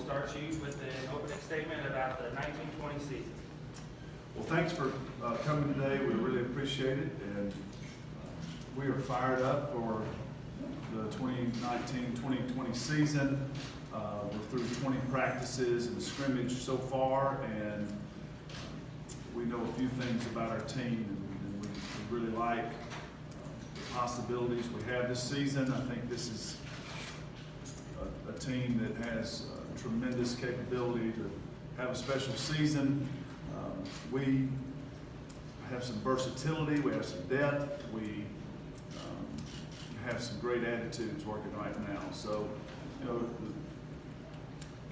start you with an opening statement about the 1920 season. Well, thanks for coming today. We really appreciate it, and we are fired up for the 2019-2020 season. We're through 20 practices and scrimmage so far, and we know a few things about our team, and we really like the possibilities we have this season. I think this is a team that has tremendous capability to have a special season. We have some versatility, we have some depth, we have some great attitudes working right now. So, you know, the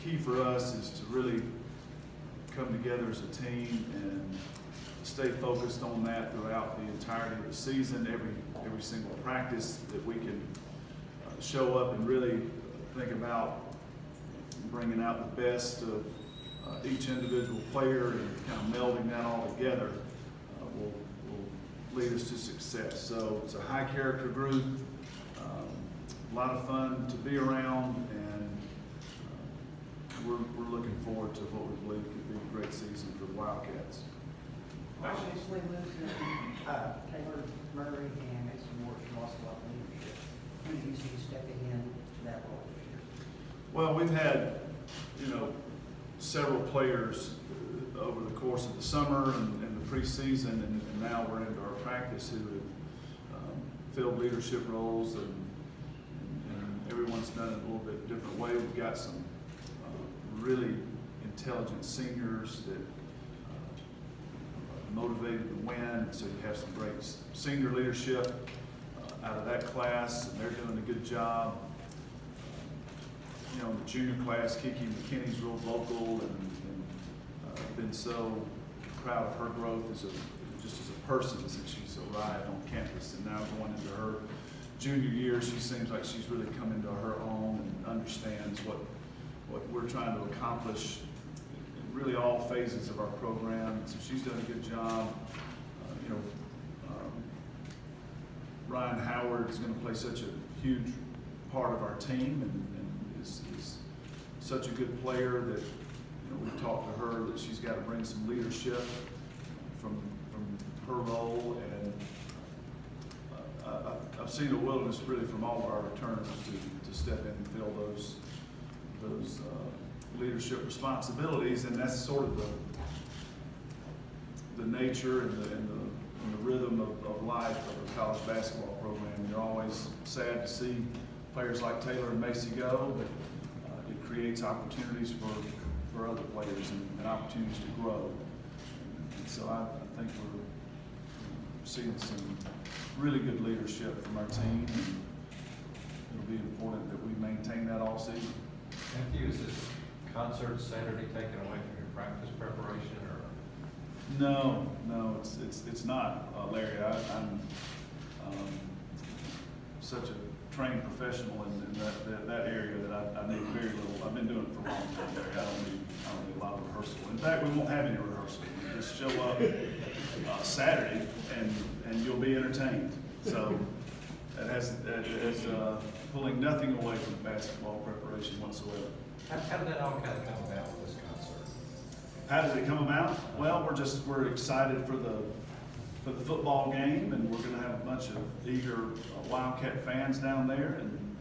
key for us is to really come together as a team and stay focused on that throughout the entirety of the season, every single practice, that we can show up and really think about bringing out the best of each individual player and kind of melding that all together will lead us to success. So it's a high character group, a lot of fun to be around, and we're looking forward to what we believe could be a great season for the Wildcats. Obviously, losing Taylor Murray and Mason Morris lost a lot of leadership. Who do you see stepping in that role this year? Well, we've had, several players over the course of the summer and the preseason, and now we're into our practice, who have filled leadership roles, and everyone's done it a little bit different way. We've got some really intelligent seniors that motivated to win, and so you have some great senior leadership out of that class, and they're doing a good job. The junior class, Kiki McKinney's real vocal, and been so proud of her growth just as a person since she's arrived on campus, and now going into her junior year, she seems like she's really come into her own and understands what we're trying to accomplish in really all phases of our program. So she's done a good job. Ryan Howard is going to play such a huge part of our team, and is such a good player that we talked to her that she's got to bring some leadership from her role, and I've seen a willingness really from all of our returners to step in and fill those leadership responsibilities, and that's sort of the nature and the rhythm of life of a college basketball program. You're always sad to see players like Taylor and Macy go, but it creates opportunities for other players and opportunities to grow. And so I think we're seeing some really good leadership from our team, and it'll be important that we maintain that all season. Matthew, is this concert Saturday taken away from your practice preparation, or? No, it's not, Larry. I'm such a trained professional in that area that I need very little. I've been doing it for a long time, Larry. I don't need a lot of rehearsal. In fact, we won't have any rehearsal. You just show up Saturday and you'll be entertained. So that is pulling nothing away from basketball preparation whatsoever. How did that all kind of come about with this concert? How did it come about? Well, we're excited for the football game, and we're going to have a bunch of eager Wildcat fans down there, and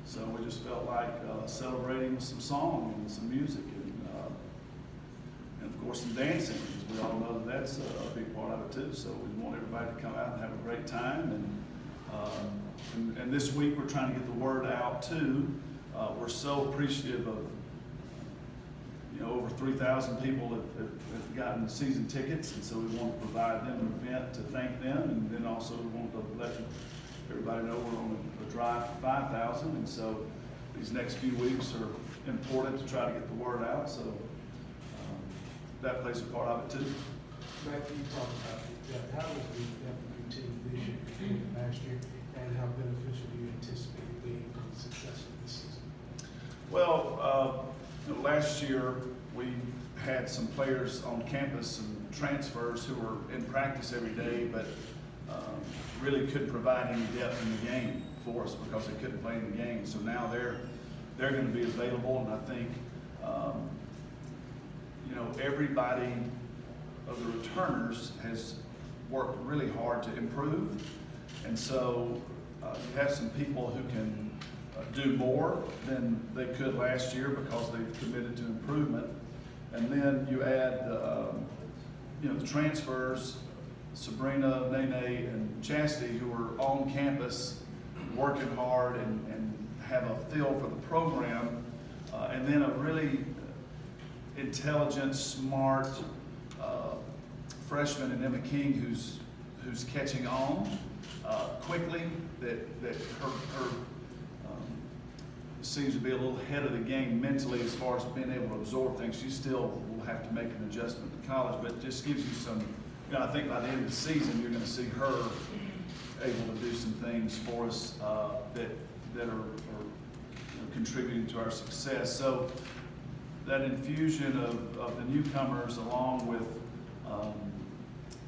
so we just felt like celebrating with some song and some music, and of course some dancing, because we all know that that's a big part of it too. So we want everybody to come out and have a great time, and this week we're trying to get the word out too. We're so appreciative of over 3,000 people have gotten season tickets, and so we want to provide them an event to thank them, and then also we want to let everybody know we're on a drive for 5,000, and so these next few weeks are important to try to get the word out, so that plays a part of it too. Matthew, you talked about it. How was the WBB team this year compared to last year, and how beneficial do you anticipate it being for the success of this season? Well, last year we had some players on campus and transfers who were in practice every day, but really couldn't provide any depth in the game for us because they couldn't play in the game. So now they're going to be available, and I think everybody of the returners has worked really hard to improve. And so you have some people who can do more than they could last year because they've committed to improvement. And then you add the transfers, Sabrina, Nene, and Chastity, who are on campus working hard and have a feel for the program, and then a really intelligent, smart freshman in Emma King who's catching on quickly. That her seems to be a little ahead of the game mentally as far as being able to absorb things. She still will have to make an adjustment to college, but it just gives you some. I think by the end of the season, you're going to see her able to do some things for us that are contributing to our success. So that infusion of the newcomers, along with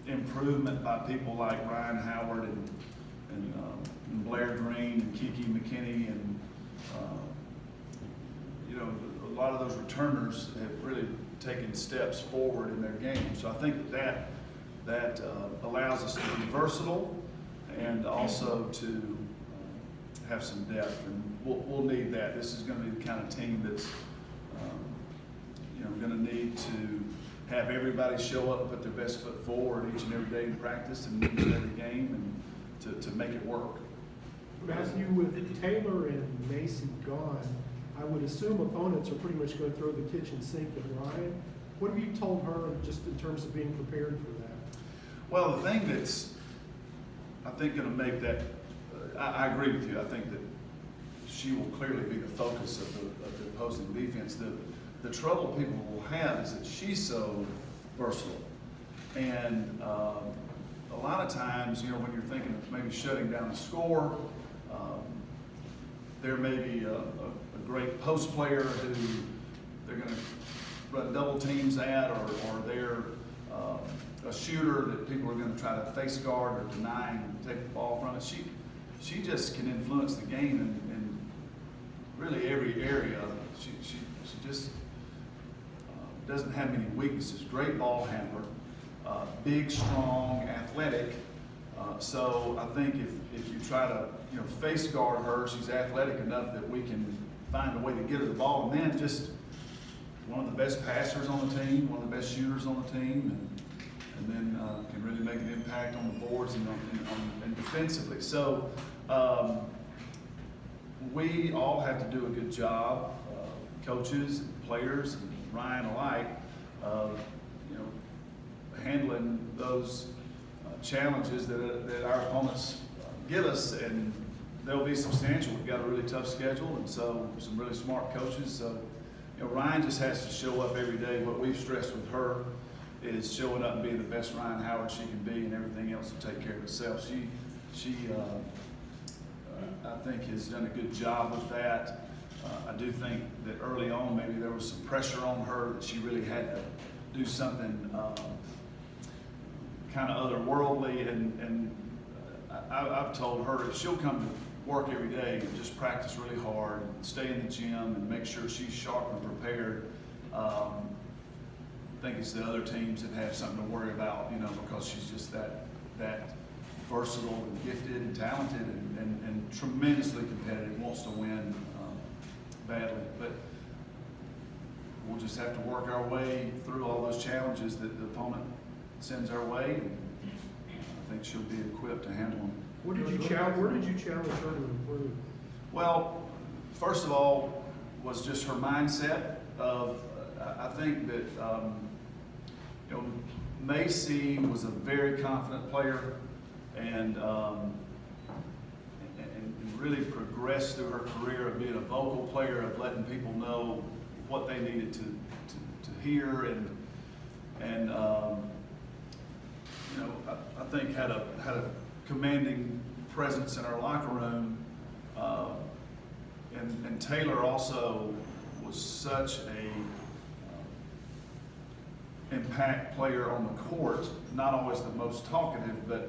improvement by people like Ryan Howard and Blair Green and Kiki McKinney and a lot of those returners have really taken steps forward in their game. So I think that allows us to be versatile and also to have some depth, and we'll need that. This is going to be the kind of team that's going to need to have everybody show up and put their best foot forward each and every day in practice and each and every game, and to make it work. As you with Taylor and Macy gone, I would assume opponents are pretty much going to throw the kitchen sink at Ryan. What have you told her just in terms of being prepared for that? Well, the thing that's, I think, going to make that, I agree with you. I think that she will clearly be the focus of the opposing defense. The trouble people will have is that she's so versatile. And a lot of times, when you're thinking of maybe shutting down the score, there may be a great post player who they're going to run double teams at, or they're a shooter that people are going to try to face guard or deny and take the ball from it. She just can influence the game in really every area. She just doesn't have many weaknesses. Great ball handler, big, strong, athletic. So I think if you try to face guard her, she's athletic enough that we can find a way to get her the ball, and then just one of the best passers on the team, one of the best shooters on the team, and then can really make an impact on the boards and defensively. So we all have to do a good job, coaches, and players, and Ryan alike, of handling those challenges that our opponents give us, and they'll be substantial. We've got a really tough schedule, and so some really smart coaches. So Ryan just has to show up every day. What we've stressed with her is showing up and being the best Ryan Howard she can be, and everything else will take care of itself. She I think has done a good job with that. I do think that early on maybe there was some pressure on her that she really had to do something kind of otherworldly, and I've told her if she'll come to work every day and just practice really hard, and stay in the gym and make sure she's sharp and prepared, I think it's the other teams that have something to worry about, because she's just that versatile and gifted and talented and tremendously competitive, wants to win badly. But we'll just have to work our way through all those challenges that the opponent sends our way, and I think she'll be equipped to handle them. Where did you challenge her to improve? Well, first of all, was just her mindset of, I think that, Macy was a very confident player and really progressed through her career of being a vocal player, of letting people know what they needed to hear, and I think had a commanding presence in our locker room, and Taylor also was such a impact player on the court. Not always the most talkative, but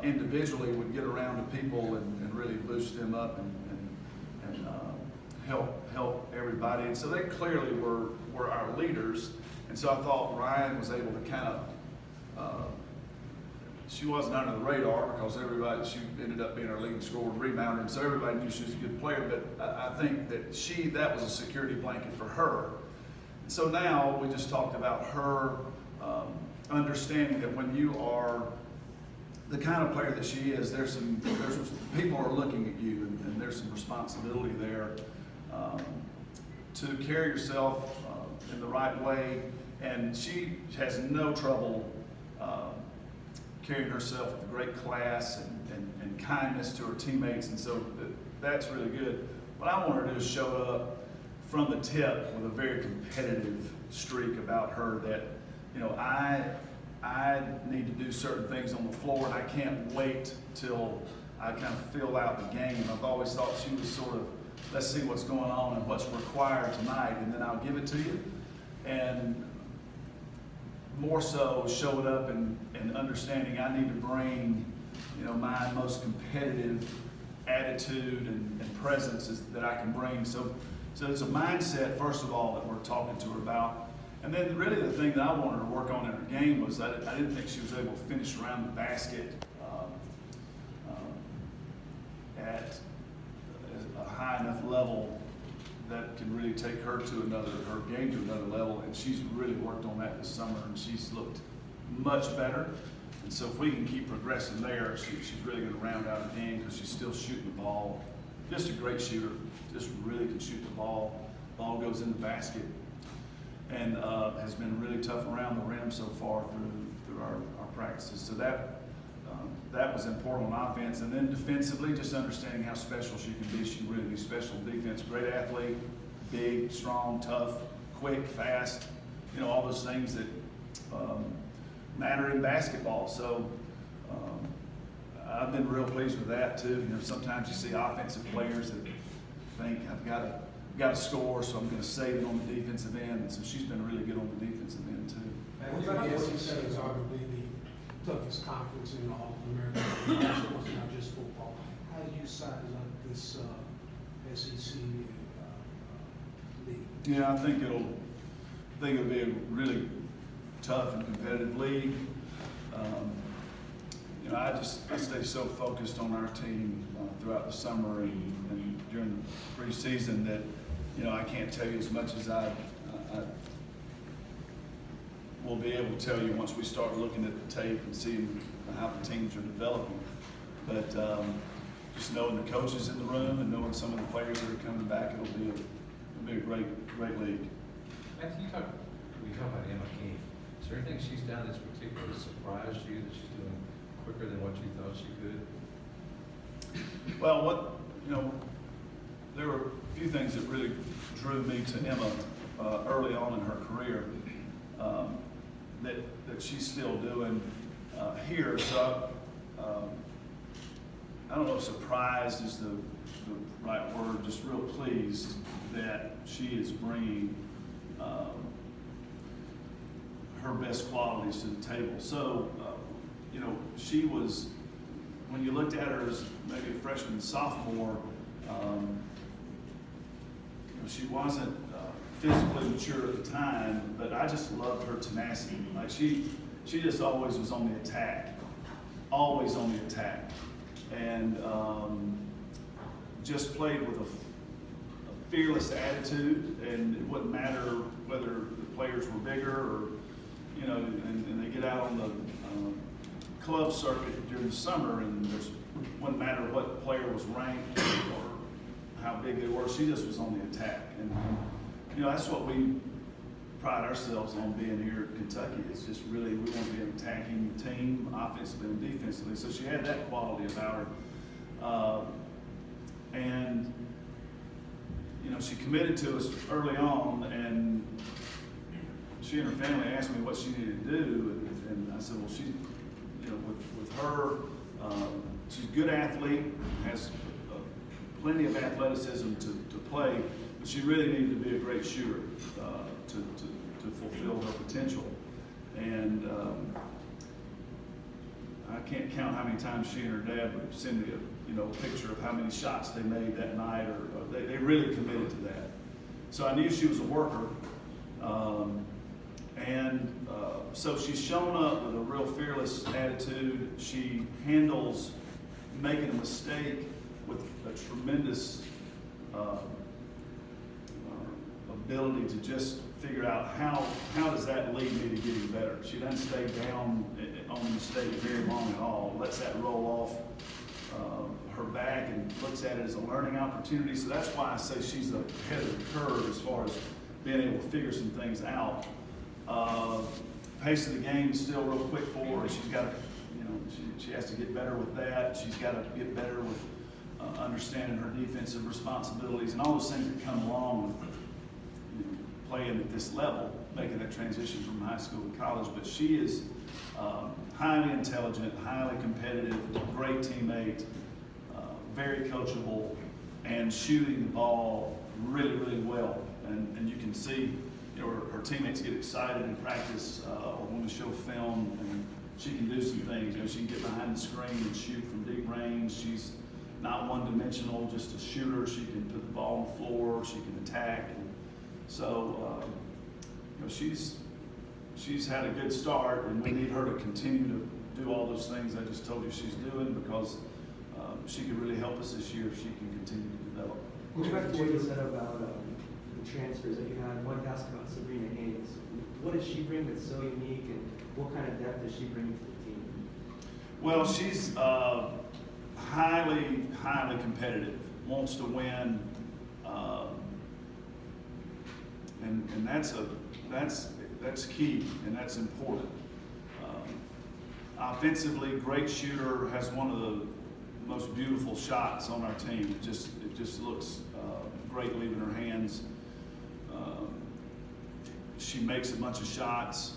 individually would get around to people and really boost them up and help everybody. And so they clearly were our leaders. And so I thought Ryan was able to kind of, she wasn't under the radar because she ended up being our leading scorer and rebounder, and so everybody knew she was a good player, but I think that that was a security blanket for her. And so now we just talked about her understanding that when you are the kind of player that she is, there's people are looking at you, and there's some responsibility there to carry yourself in the right way, and she has no trouble carrying herself with great class and kindness to her teammates, and so that's really good. What I want her to do is show up from the tip with a very competitive streak about her that, you know, I need to do certain things on the floor, and I can't wait till I kind of fill out the game. I've always thought she was sort of, let's see what's going on and what's required tonight, and then I'll give it to you. And more so showing up and understanding I need to bring, you know, my most competitive attitude and presence that I can bring. So it's a mindset, first of all, that we're talking to her about. And then really the thing that I wanted to work on in her game was I didn't think she was able to finish around the basket at a high enough level that can really take her game to another level. And she's really worked on that this summer, and she's looked much better. And so if we can keep progressing there, she's really going to round out her game because she's still shooting the ball. Just a great shooter, just really can shoot the ball. Ball goes in the basket, and has been really tough around the rim so far through our practices. So that was important on offense. And then defensively, just understanding how special she can be. She can really be special in defense. Great athlete, big, strong, tough, quick, fast, you know, all those things that matter in basketball. So I've been real pleased with that too. You know, sometimes you see offensive players that think I've got to score, so I'm going to save it on the defensive end. And so she's been really good on the defensive end too. I guess he said it's arguably the toughest conference in all of America. Basketball is not just football. How do you size up this SEC league? Yeah, I think it'll be a really tough and competitive league. You know, I stay so focused on our team throughout the summer and during the preseason that, you know, I can't tell you as much as I will be able to tell you once we start looking at the tape and seeing how the teams are developing. But just knowing the coaches in the room and knowing some of the players that are coming back, it'll be a great league. Matthew, we talk about Emma King. Is there anything she's done that's particularly surprised you that she's doing quicker than what you thought she could? Well, there were a few things that really drew me to Emma early on in her career that she's still doing here. So I don't know if surprised is the right word, just real pleased that she is bringing her best qualities to the table. So, she was, when you looked at her as maybe a freshman, sophomore, she wasn't physically mature at the time, but I just loved her tenacity. Like she just always was on the attack, always on the attack, and just played with a fearless attitude, and it wouldn't matter whether the players were bigger or, and they get out on the club circuit during the summer, and it wouldn't matter what player was ranked or how big they were. She just was on the attack, and that's what we pride ourselves on being here at Kentucky. It's just really, we want to be an attacking team, offensively and defensively. So she had that quality about her, and she committed to us early on, and she and her family asked me what she needed to do, and I said, well, she, with her, she's a good athlete, has plenty of athleticism to play, but she really needed to be a great shooter to fulfill her potential. And I can't count how many times she and her dad would send me a picture of how many shots they made that night, or they really committed to that. So I knew she was a worker. So she's shown up with a real fearless attitude. She handles making a mistake with a tremendous ability to just figure out how does that lead me to getting better. She doesn't stay down on the mistake very long at all. Lets that roll off her back and looks at it as a learning opportunity. So that's why I say she's ahead of the curve as far as being able to figure some things out. Pace of the game is still real quick for her. She's got to, she has to get better with that. She's got to get better with understanding her defensive responsibilities and all those things that come along with playing at this level, making that transition from high school to college. But she is highly intelligent, highly competitive, great teammate, very coachable, and shooting the ball really, really well. And you can see, her teammates get excited in practice or when we show film, and she can do some things. She can get behind the screen and shoot from deep range. She's not one-dimensional, just a shooter. She can put the ball on the floor. She can attack. And so, she's had a good start, and we need her to continue to do all those things I just told you she's doing, because she could really help us this year if she can continue to develop. Going back to what you said about the transfers that you had, I wanted to ask about Sabrina Haynes. What does she bring that's so unique, and what kind of depth does she bring to the team? Well, she's highly, highly competitive, wants to win, and that's key, and that's important. Offensively, great shooter, has one of the most beautiful shots on our team. It just looks great leaving her hands. She makes a bunch of shots.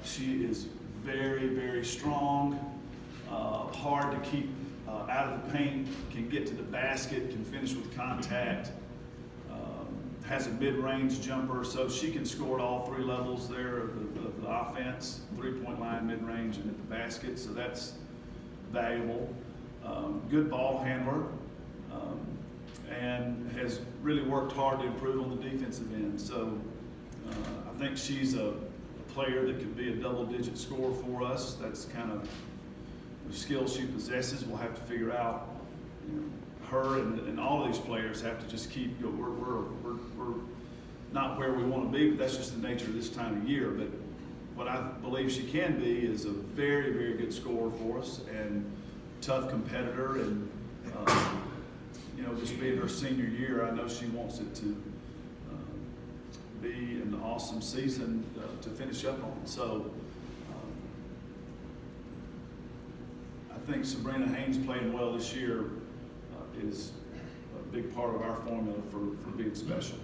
She is very, very strong, hard to keep out of the paint, can get to the basket, can finish with contact, has a mid-range jumper, so she can score at all three levels there of the offense, three-point line, mid-range, and at the basket, so that's valuable. Good ball handler, and has really worked hard to improve on the defensive end. So I think she's a player that could be a double-digit scorer for us. That's kind of the skill she possesses. We'll have to figure out. Her and all of these players have to just keep. We're not where we want to be, but that's just the nature of this time of year. But what I believe she can be is a very, very good scorer for us and tough competitor. And just being her senior year, I know she wants it to be an awesome season to finish up on. So I think Sabrina Haynes playing well this year is a big part of our formula for being special.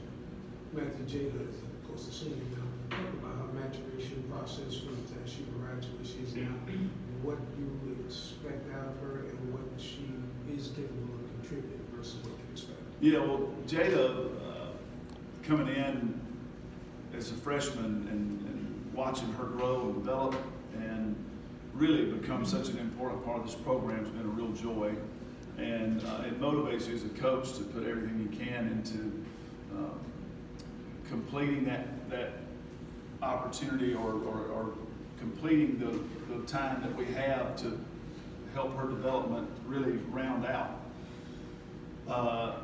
Matthew Jada is, of course, a senior now. Talk about her maturation process from the time she arrived to where she is now. What you expect out of her and what she is capable of contributing versus what you expect. Yeah, well, Jada coming in as a freshman and watching her grow and develop and really become such an important part of this program has been a real joy. And it motivates you as a coach to put everything you can into completing that opportunity or completing the time that we have to help her development really round out.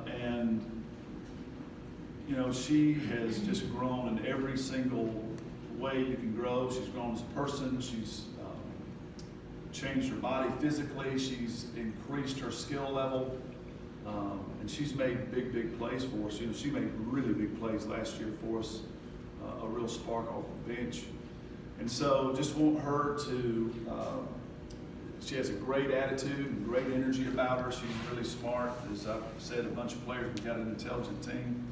And she has just grown in every single way you can grow. She's grown as a person. She's changed her body physically. She's increased her skill level, and she's made big plays for us. She made really big plays last year for us, a real spark off the bench. And so just want her to, she has a great attitude and great energy about her. She's really smart. As I've said, a bunch of players, we've got an intelligent team.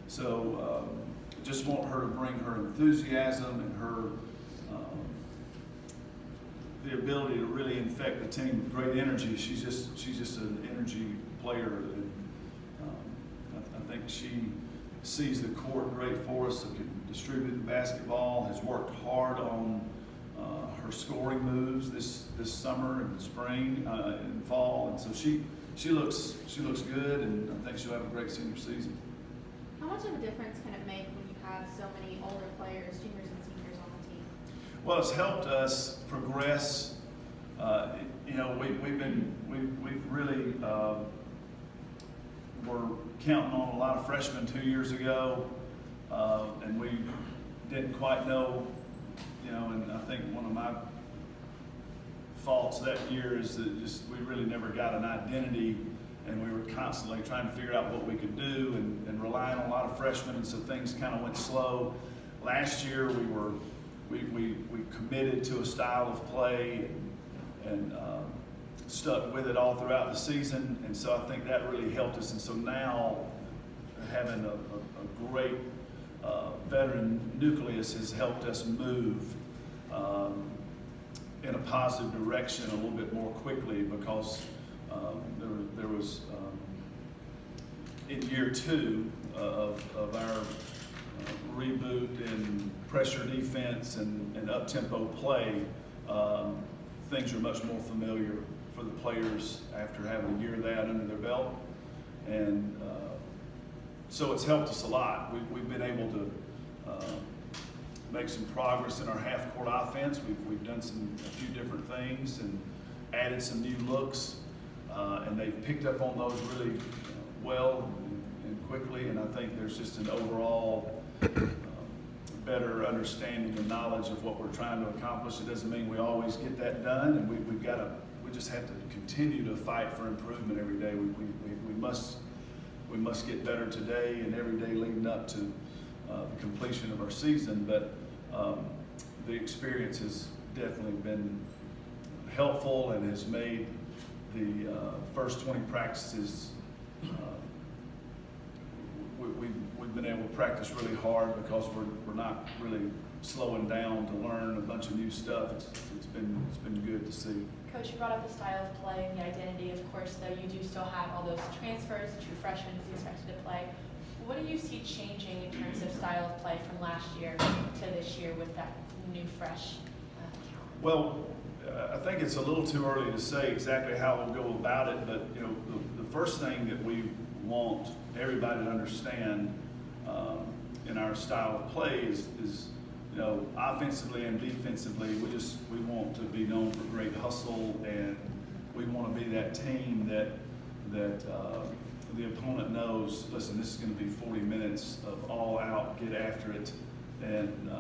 So just want her to bring her enthusiasm and her the ability to really infect the team with great energy. She's just an energy player, and I think she sees the court great for us, and can distribute the basketball, has worked hard on her scoring moves this summer and spring and fall, and so she looks good, and I think she'll have a great senior season. How much of a difference can it make when you have so many older players, juniors and seniors on the team? Well, it's helped us progress. You know, we've really were counting on a lot of freshmen 2 years ago, and we didn't quite know, you know, and I think one of my faults that year is that just we really never got an identity, and we were constantly trying to figure out what we could do and relying on a lot of freshmen, and so things kind of went slow. Last year we committed to a style of play and stuck with it all throughout the season, and so I think that really helped us. And so now having a great veteran nucleus has helped us move in a positive direction a little bit more quickly, because there was in year 2 of our reboot in pressure defense and up-tempo play, things are much more familiar for the players after having a year of that under their belt, and so it's helped us a lot. We've been able to make some progress in our half-court offense. We've done a few different things and added some new looks, and they've picked up on those really well and quickly, and I think there's just an overall better understanding and knowledge of what we're trying to accomplish. It doesn't mean we always get that done, and we just have to continue to fight for improvement every day. We must get better today and every day leading up to the completion of our season, but the experience has definitely been helpful and has made the first 20 practices, we've been able to practice really hard because we're not really slowing down to learn a bunch of new stuff. It's been good to see. Coach, you brought up the style of play and the identity. Of course, though, you do still have all those transfers, the true freshmen is expected to play. What do you see changing in terms of style of play from last year to this year with that new, fresh talent? Well, I think it's a little too early to say exactly how we'll go about it, but you know, the first thing that we want everybody to understand in our style of play is you know, offensively and defensively, we want to be known for great hustle, and we want to be that team that the opponent knows, listen, this is going to be 40 minutes of all out, get after it, and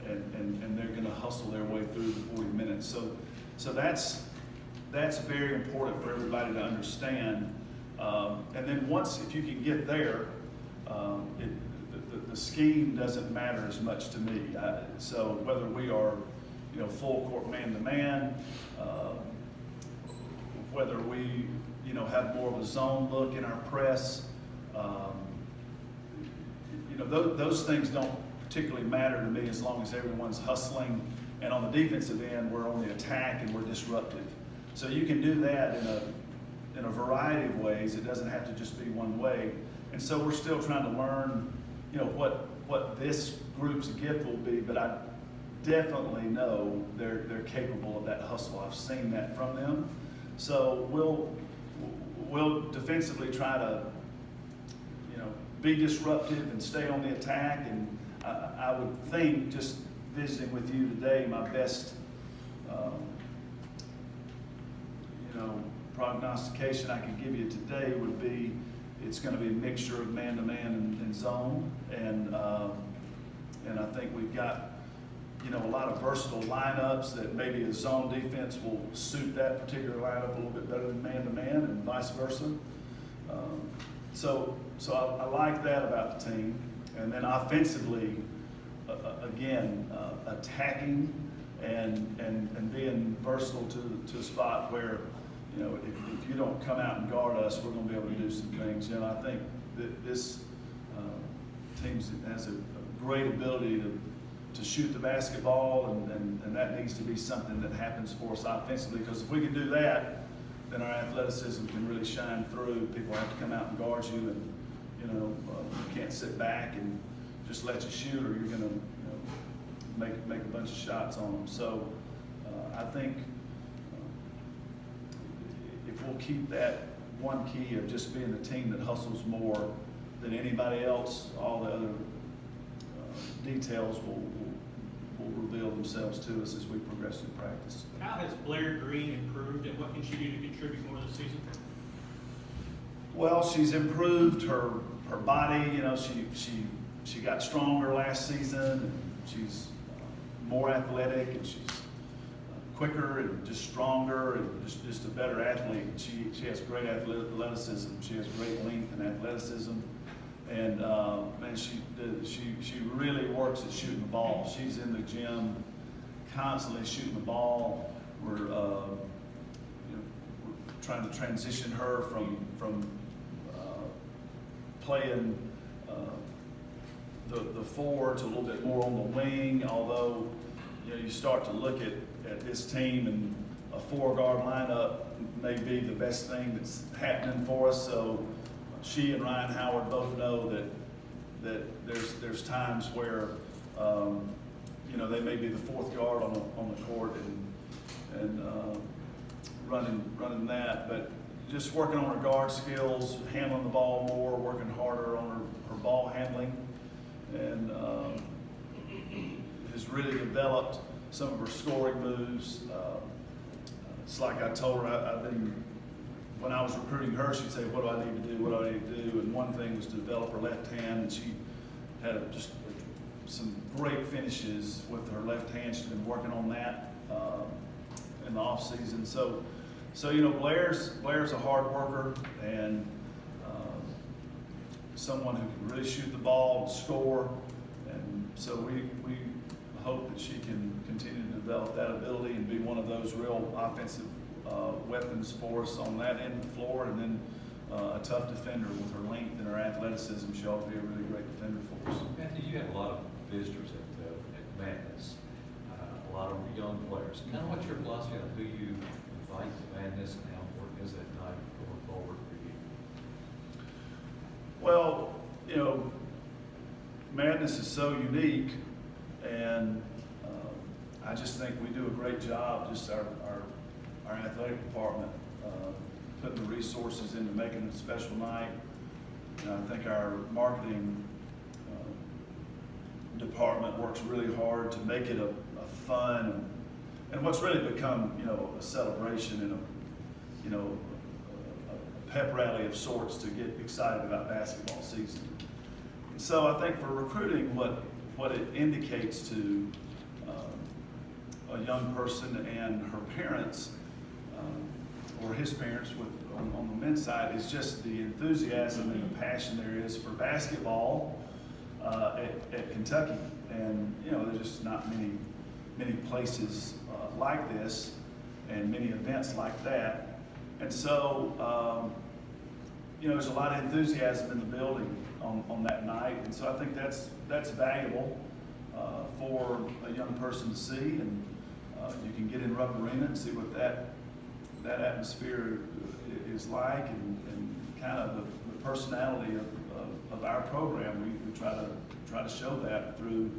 they're going to hustle their way through the 40 minutes. So that's very important for everybody to understand. And then if you can get there, the scheme doesn't matter as much to me. So whether we are, you know, full court man-to-man, whether we, you know, have more of a zone look in our press, you know, those things don't particularly matter to me as long as everyone's hustling. And on the defensive end, we're on the attack and we're disruptive. So you can do that in a variety of ways. It doesn't have to just be one way. And so we're still trying to learn, you know, what this group's gift will be, but I definitely know they're capable of that hustle. I've seen that from them. So we'll defensively try to, you know, be disruptive and stay on the attack. And I would think, just visiting with you today, my best, you know, prognostication I could give you today would be it's going to be a mixture of man-to-man and zone, and I think we've got, you know, a lot of versatile lineups that maybe a zone defense will suit that particular lineup a little bit better than man-to-man, and vice versa. So I like that about the team. And then offensively, again, attacking and being versatile to a spot where, you know, if you don't come out and guard us, we're going to be able to do some things. You know, I think that this team has a great ability to shoot the basketball, and that needs to be something that happens for us offensively, because if we can do that, then our athleticism can really shine through. People have to come out and guard you, and, you know, you can't sit back and just let you shoot, or you're going to, you know, make a bunch of shots on them. So I think if we'll keep that one key of just being the team that hustles more than anybody else, all the other details will reveal themselves to us as we progress through practice. How has Blair Green improved, and what can she do to contribute more this season? Well, she's improved her body. You know, she got stronger last season, and she's more athletic, and she's quicker and just stronger and just a better athlete. She has great athleticism. She has great length and athleticism, and man, she really works at shooting the ball. She's in the gym constantly shooting the ball. We're trying to transition her from playing the four to a little bit more on the wing, although you start to look at this team, and a 4-guard lineup may be the best thing that's happening for us. So she and Ryan Howard both know that there's times where they may be the 4th guard on the court and running that, but just working on her guard skills, handling the ball more, working harder on her ball handling, and has really developed some of her scoring moves. It's like I told her, when I was recruiting her, she'd say, what do I need to do, what do I need to do? And one thing was to develop her left hand, and she had just some great finishes with her left hand. She's been working on that in the off season. So Blair's a hard worker, and someone who can really shoot the ball and score. And so we hope that she can continue to develop that ability and be one of those real offensive weapons for us on that end of the floor. And then a tough defender with her length and her athleticism. She ought to be a really great defender for us. Matthew, you had a lot of visitors at Madness, a lot of young players. Kind of what's your philosophy on who you invite to Madness, and how important is that night going forward for you? Well, Madness is so unique, and I just think we do a great job, just our athletic department, putting the resources into making it a special night. And I think our marketing department works really hard to make it a fun and what's really become, a celebration and a pep rally of sorts to get excited about basketball season. And so I think for recruiting, what it indicates to a young person and her parents, or his parents on the men's side, is just the enthusiasm and the passion there is for basketball at Kentucky. And there's just not many places like this and many events like that. And so there's a lot of enthusiasm in the building on that night, and so I think that's valuable for a young person to see, and you can get in Rupp Arena and see what that atmosphere is like, and kind of the personality of our program. We try to show that through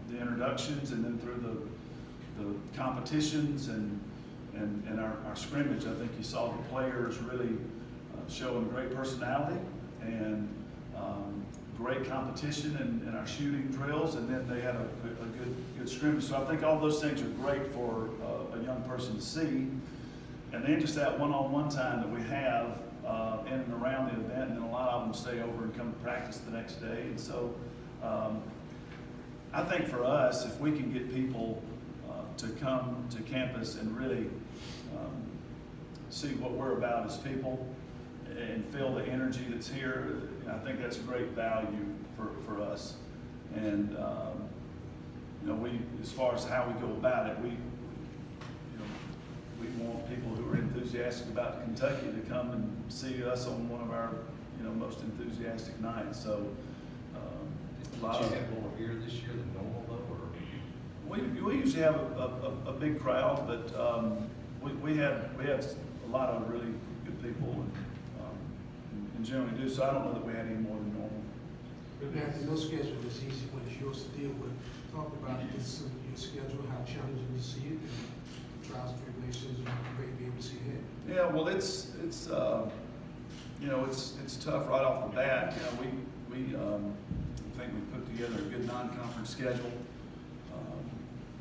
the introductions, and then through the competitions and our scrimmage. I think you saw the players really showing great personality and great competition in our shooting drills, and then they had a good scrimmage. So I think all those things are great for a young person to see. And then just that one-on-one time that we have in and around the event, and then a lot of them stay over and come to practice the next day. And so I think for us, if we can get people to come to campus and really see what we're about as people and feel the energy that's here, I think that's a great value for us. And we, as far as how we go about it, we want people who are enthusiastic about Kentucky to come and see us on one of our most enthusiastic nights. So Did you have more here this year than normal, though, or? we usually have a big crowd, but we had a lot of really good people, and generally do. So I don't know that we had any more than normal. But Matthew, no schedule is easy when it's yours to deal with. A talk about this, your schedule, how challenging you see it, and trials and tribulations you may be able to see ahead. Yeah, well, it's you know, it's tough right off the bat. You know, we think we put together a good non-conference schedule.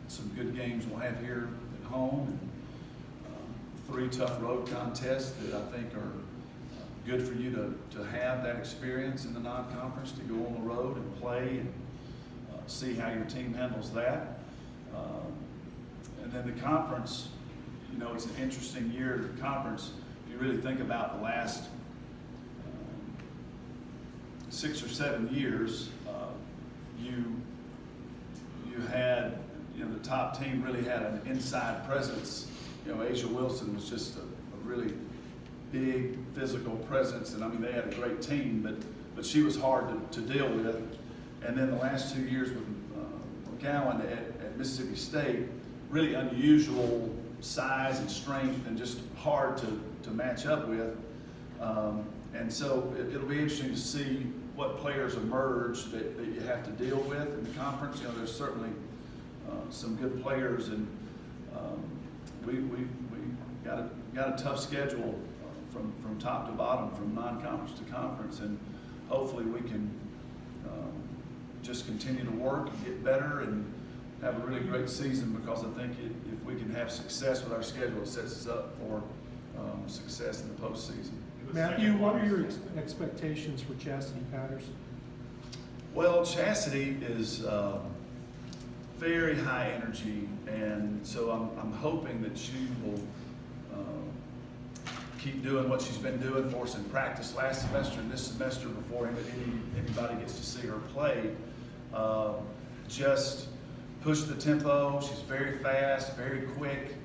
Some good games we'll have here at home, and 3 tough road contests that I think are good for you to have that experience in the non-conference, to go on the road and play and see how your team handles that. And then the conference, you know, it's an interesting year. The conference, if you really think about the last 6 or 7 years, you had, you know, the top team really had an inside presence. You know, Asia Wilson was just a really big physical presence, and I mean, they had a great team, but she was hard to deal with. And then the last 2 years with McCowan at Mississippi State, really unusual size and strength and just hard to match up with. And so it'll be interesting to see what players emerge that you have to deal with in the conference. You know, there's certainly some good players, and we got a tough schedule from top to bottom, from non-conference to conference, and hopefully we can just continue to work and get better and have a really great season, because I think if we can have success with our schedule, it sets us up for success in the postseason. Matthew, what are your expectations for Chastity Patterson? Well, Chastity is very high energy, and so I'm hoping that she will keep doing what she's been doing for us in practice last semester and this semester before anybody gets to see her play. Just push the tempo. She's very fast, very quick.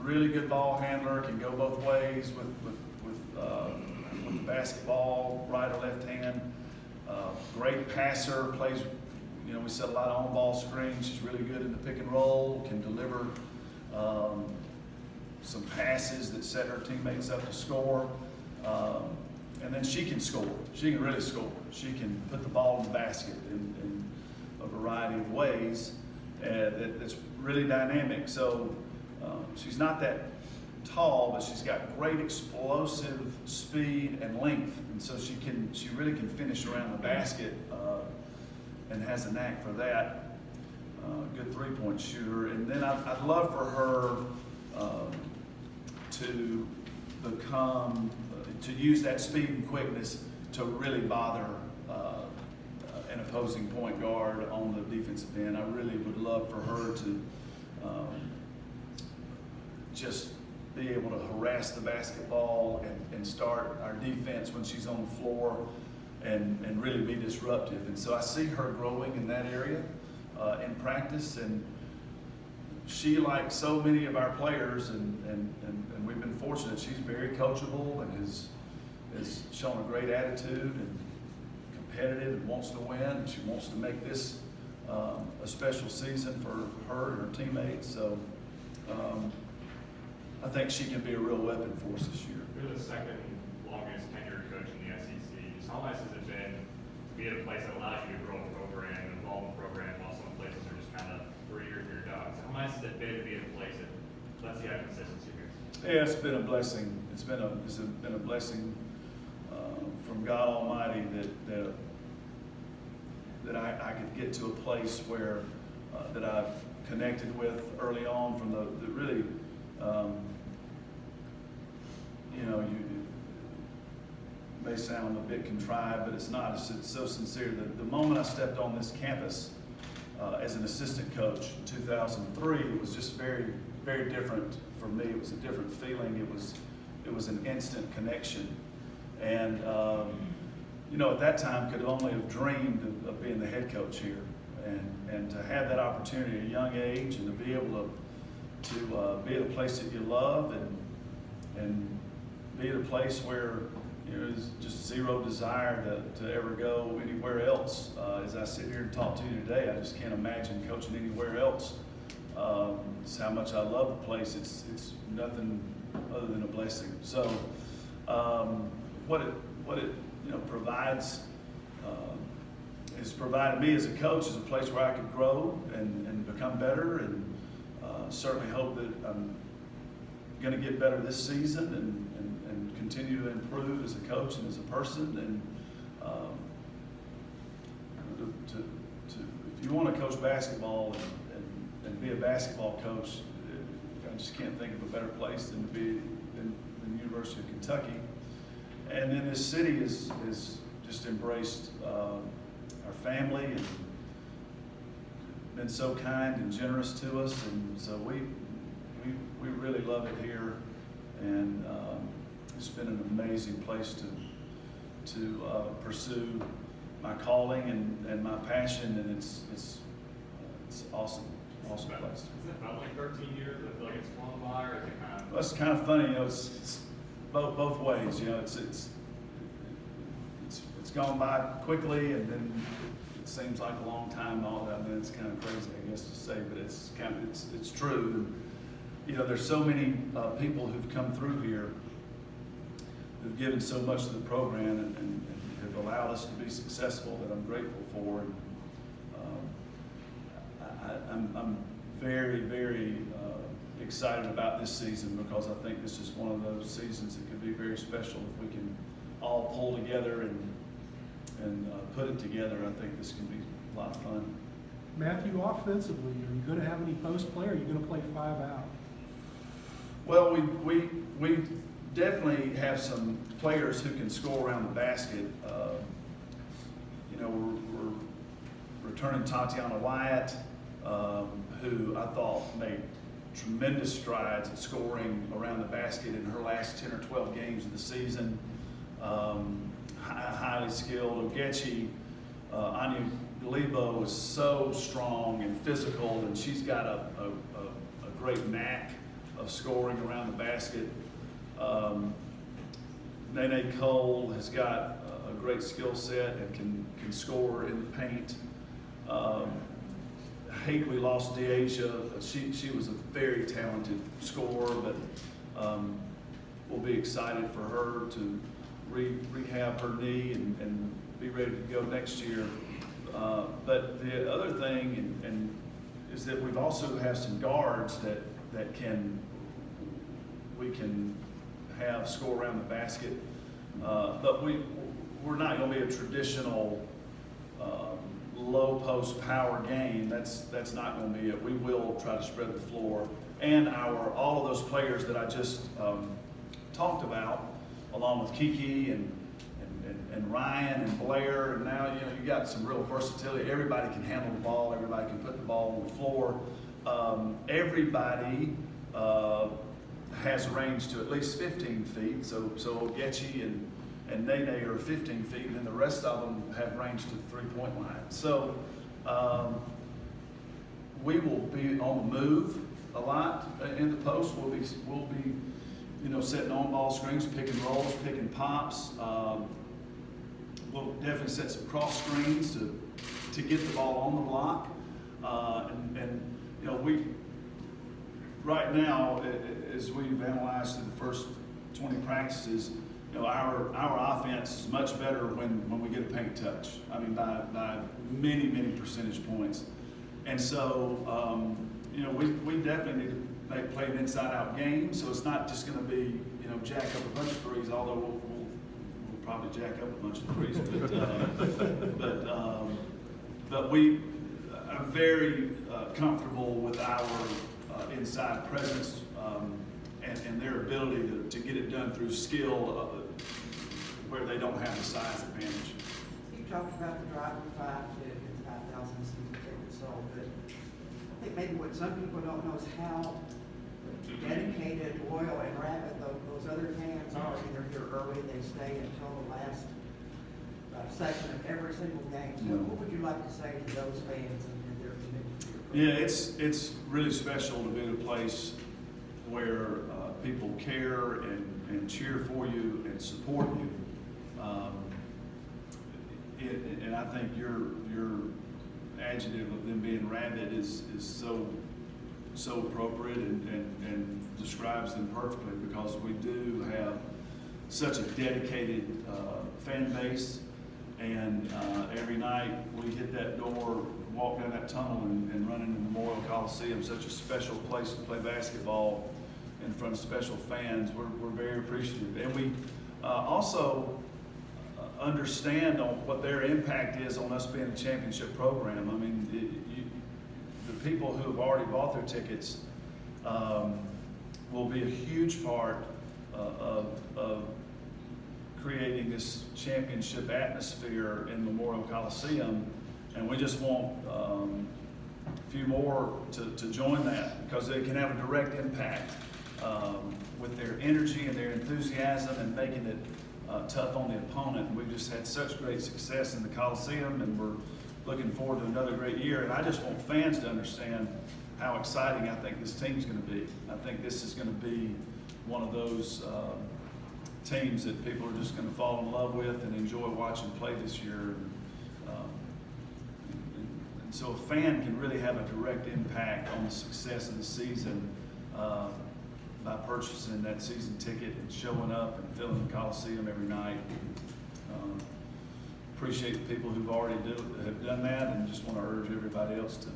Really good ball handler, can go both ways with the basketball, right or left hand. Great passer, plays, you know, we set a lot of on-ball screens. She's really good in the pick and roll, can deliver some passes that set her teammates up to score. And then she can score. She can really score. She can put the ball in the basket in a variety of ways that's really dynamic. So she's not that tall, but she's got great explosive speed and length, and so she really can finish around the basket and has a knack for that. Good three-point shooter, and then I'd love for her to become to use that speed and quickness to really bother an opposing point guard on the defensive end. I really would love for her to just be able to harass the basketball and start our defense when she's on the floor and really be disruptive. And so I see her growing in that area in practice, and she, like so many of our players, and we've been fortunate, she's very coachable and has shown a great attitude and competitive and wants to win, and she wants to make this a special season for her and her teammates. So I think she can be a real weapon for us this year. You're the second longest tenured coach in the SEC. Just how nice has it been to be at a place that allows you to grow a program and evolve a program while some places are just kind of where you're dogs? How nice has it been to be at a place that lets you have consistency here? Yeah, it's been a blessing. It's been a blessing from God Almighty that I could get to a place where that I've connected with early on from the really. You know, you may sound a bit contrived, but it's not. It's so sincere. The moment I stepped on this campus as an assistant coach in 2003, it was just very, very different for me. It was a different feeling. It was an instant connection, and you know, at that time, could only have dreamed of being the head coach here, and to have that opportunity at a young age, and to be able to be at a place that you love, and be at a place where, you know, there's just zero desire to ever go anywhere else. As I sit here and talk to you today, I just can't imagine coaching anywhere else. It's how much I love the place. It's nothing other than a blessing. So what it you know provides is provided me as a coach is a place where I could grow and become better, and certainly hope that I'm going to get better this season and continue to improve as a coach and as a person. And if you want to coach basketball and be a basketball coach, I just can't think of a better place than to be in the University of Kentucky. And then this city is just embraced our family and been so kind and generous to us, and so we really love it here, and it's been an amazing place to pursue my calling and my passion, and it's awesome place. Has it felt like 13 years? I feel like it's flown by, or is it kind of? Well, it's kind of funny, you know. It's both ways, you know. It's gone by quickly, and then it seems like a long time. And all that. I mean, it's kind of crazy, I guess, to say, but it's true. And, you know, there's so many people who've come through here who've given so much to the program and have allowed us to be successful that I'm grateful for. And, I'm very, very excited about this season, because I think this is one of those seasons that could be very special if we can all pull together and put it together. I think this can be a lot of fun. Matthew, offensively, are you going to have any post play, or are you going to play 5 out? Well, we definitely have some players who can score around the basket. You know, we're returning Tatiana Wyatt, who I thought made tremendous strides at scoring around the basket in her last 10 or 12 games of the season. Highly skilled. Ogechi, Anya Galibo is so strong and physical, and she's got a great knack of scoring around the basket. Nene Cole has got a great skill set and can score in the paint. Hate we lost Deasia. She was a very talented scorer, but we'll be excited for her to rehab her knee and be ready to go next year. But the other thing is that we've also have some guards that we can have score around the basket. But we're not going to be a traditional low post power game. That's not going to be it. We will try to spread the floor, and all of those players that I just talked about, along with Kiki and Ryan and Blair, and now you got some real versatility. Everybody can handle the ball. Everybody can put the ball on the floor. Everybody has a range to at least 15 feet. So Ogechi and Nene are 15 feet, and then the rest of them have range to the 3-point line. So we will be on the move a lot in the post. We'll be setting on ball screens, picking rolls, picking pops. We'll definitely set some cross screens to get the ball on the block. We right now, as we've analyzed through the first 20 practices, our offense is much better when we get a paint touch. I mean, by many percentage points. And so, we definitely need to play an inside-out game. So it's not just going to be, jack up a bunch of threes, although we'll probably jack up a bunch of threes. But I'm very comfortable with our inside presence and their ability to get it done through skill where they don't have the size advantage. You talked about the driving 5 to the 5,000 season tickets sold, but I think maybe what some people don't know is how dedicated, loyal, and rabid those other fans are. They're here early, they stay until the last section of every single game. So what would you like to say to those fans and their commitment to your program? Yeah, it's really special to be in a place where people care and cheer for you and support you. And I think your adjective of them being rabid is so appropriate and describes them perfectly, because we do have such a dedicated fan base, and every night night we hit that door, walk down that tunnel and run into Memorial Coliseum, such a special place to play basketball in front of special fans. We're very appreciative. And we also understand on what their impact is on us being a championship program. I mean, the people who have already bought their tickets will be a huge part of creating this championship atmosphere in Memorial Coliseum, and we just want a few more to join that, because they can have a direct impact with their energy and their enthusiasm and making it tough on the opponent. And we've just had such great success in the Coliseum, and we're looking forward to another great year. And I just want fans to understand how exciting I think this team's going to be. I think this is going to be one of those teams that people are just going to fall in love with and enjoy watching play this year. And so a fan can really have a direct impact on the success of the season by purchasing that season ticket and showing up and filling the Coliseum every night. Appreciate the people who've already have done that, and just want to urge everybody else to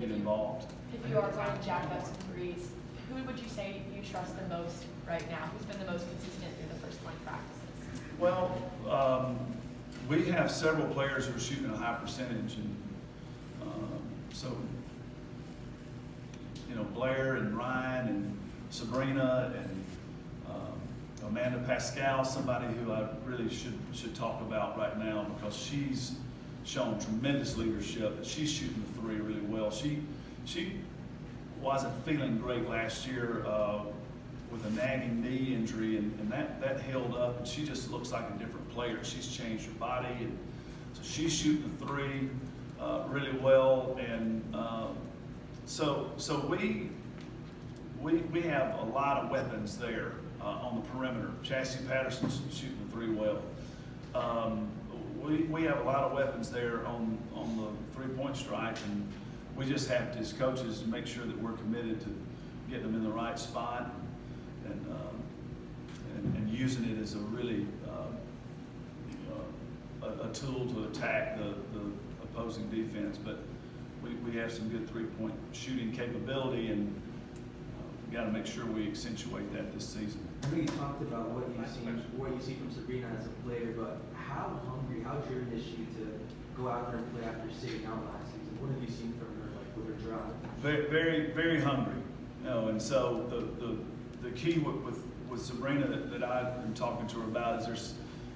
get involved. If you are running Jack-ups and threes, who would you say you trust the most right now? Who's been the most consistent through the first 20 practices? Well, we have several players who are shooting a high percentage, and so, you know, Blair and Ryan and Sabrina and Amanda Pascal, somebody who I really should talk about right now, because she's shown tremendous leadership. She's shooting the three really well. She wasn't feeling great last year with a nagging knee injury, and that held up, and she just looks like a different player. She's changed her body, and so she's shooting the three really well. And so we have a lot of weapons there on the perimeter. Chassie Patterson's shooting the three well. We have a lot of weapons there on the three-point strike, and we just have to, as coaches, make sure that we're committed to getting them in the right spot and using it as a really a tool to attack the opposing defense. But we have some good three-point shooting capability, and we got to make sure we accentuate that this season. I know you talked about what you see from Sabrina as a player, but how hungry, how driven is she to go out there and play after sitting out last season? What have you seen from her, like with her drive? Very, very, very hungry. You know, and so the key with Sabrina that I've been talking to her about is there's,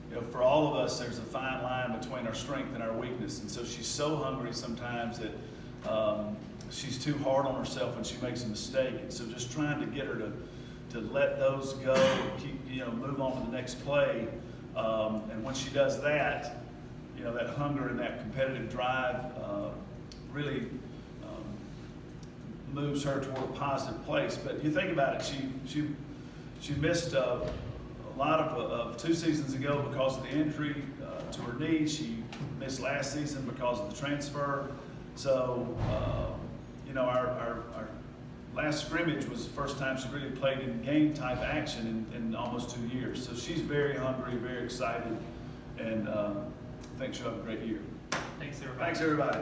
you know, for all of us, there's a fine line between our strength and our weakness. And so she's so hungry sometimes that she's too hard on herself when she makes a mistake. And so just trying to get her to let those go, move on to the next play. And when she does that, you know, that hunger and that competitive drive really moves her toward a positive place. But you think about it, she missed a lot of 2 seasons ago because of the injury to her knee. She missed last season because of the transfer. So, our last scrimmage was the first time she really played in game type action in almost 2 years. So she's very hungry, very excited, and I think she'll have a great year. Thanks, everybody. Thanks, everybody.